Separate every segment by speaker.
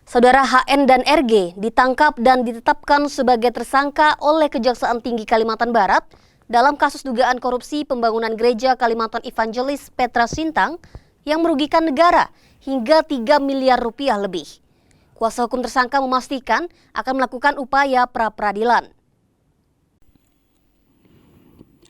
Speaker 1: Saudara HN dan RG ditangkap dan ditetapkan sebagai tersangka oleh Kejaksaan Tinggi Kalimantan Barat dalam kasus dugaan korupsi pembangunan gereja Kalimantan Evangelis Petra Sintang yang merugikan negara hingga 3 miliar rupiah lebih. Kuasa hukum tersangka memastikan akan melakukan upaya pra-peradilan.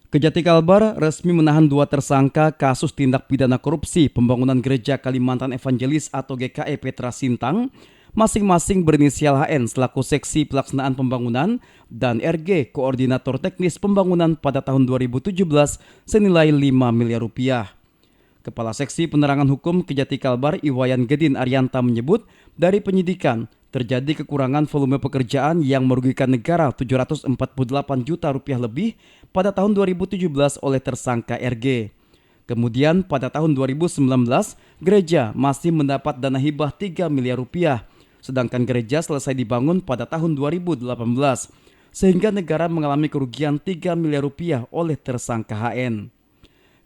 Speaker 2: Kejati Kalbar resmi menahan 2 tersangka kasus tindak pidana korupsi pembangunan gereja Kalimantan Evangelis atau GKE Petra Sintang, masing-masing berinisial HN selaku seksi pelaksanaan pembangunan dan RG koordinator teknis pembangunan pada tahun 2017 senilai 5 miliar rupiah. Kepala Seksi Penerangan Hukum Kejati Kalbar Iwayan Gedin Arianta menyebut dari penyidikan terjadi kekurangan volume pekerjaan yang merugikan negara 748 juta rupiah lebih pada tahun 2017 oleh tersangka RG. Kemudian pada tahun 2019 gereja masih mendapat dana hibah 3 miliar rupiah. Sedangkan gereja selesai dibangun pada tahun 2018, sehingga negara mengalami kerugian 3 miliar rupiah oleh tersangka HN.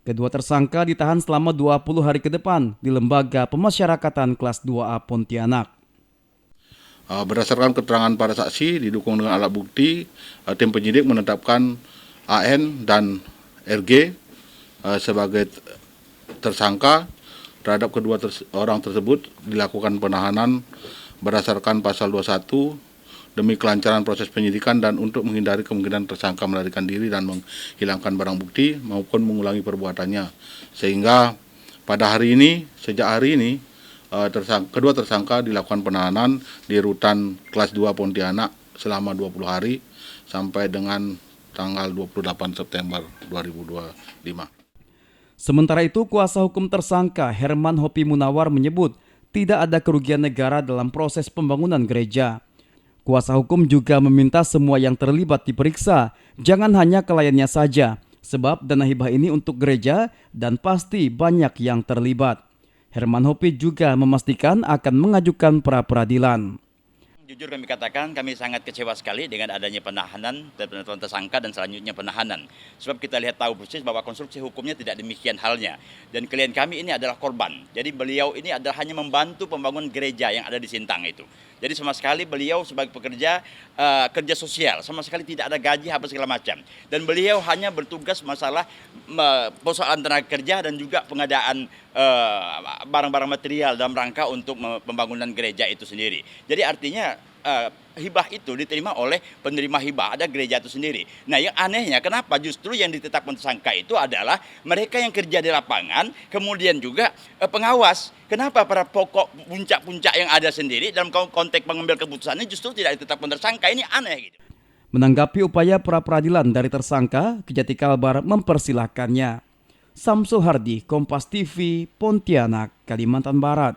Speaker 2: Kedua tersangka ditahan selama 20 hari ke depan di Lembaga Pemasyarakatan Kelas 2A Pontianak.
Speaker 3: Berdasarkan keterangan para saksi didukung dengan alat bukti, tim penyidik menetapkan AN dan RG sebagai tersangka terhadap kedua orang tersebut, dilakukan penahanan berdasarkan pasal 21 demi kelancaran proses penyidikan dan untuk menghindari kemungkinan tersangka melarikan diri dan menghilangkan barang bukti maupun mengulangi perbuatannya. Sehingga pada hari ini, sejak hari ini, kedua tersangka dilakukan penahanan di rutan kelas 2 Pontianak selama 20 hari sampai dengan tanggal 28 September 2025.
Speaker 2: Sementara itu, kuasa hukum tersangka Herman Hopi Munawar menyebut tidak ada kerugian negara dalam proses pembangunan gereja. Kuasa hukum juga meminta semua yang terlibat diperiksa, jangan hanya kliennya saja, sebab dana hibah ini untuk gereja dan pasti banyak yang terlibat. Herman Hopi juga memastikan akan mengajukan pra-peradilan.
Speaker 4: Jujur kami katakan kami sangat kecewa sekali dengan adanya penahanan dan penetapan tersangka dan selanjutnya penahanan. Sebab kita lihat tahu persis bahwa konstruksi hukumnya tidak demikian halnya. Dan klien kami ini adalah korban. Jadi beliau ini adalah hanya membantu pembangunan gereja yang ada di Sintang itu. Jadi sama sekali beliau sebagai pekerja kerja sosial, sama sekali tidak ada gaji apa segala macam. Dan beliau hanya bertugas masalah persoalan tenaga kerja dan juga pengadaan barang-barang material dalam rangka untuk pembangunan gereja itu sendiri. Jadi artinya hibah itu diterima oleh penerima hibah, ada gereja itu sendiri. Nah, yang anehnya kenapa justru yang ditetapkan tersangka itu adalah mereka yang kerja di lapangan, kemudian juga pengawas. Kenapa para pokok puncak-puncak yang ada sendiri dalam konteks pengambil keputusannya justru tidak ditetapkan tersangka? Ini aneh gitu.
Speaker 2: Menanggapi upaya pra-peradilan dari tersangka, Kejati Kalbar mempersilahkannya. Samsul Hardi, Kompas TV, Pontianak, Kalimantan Barat.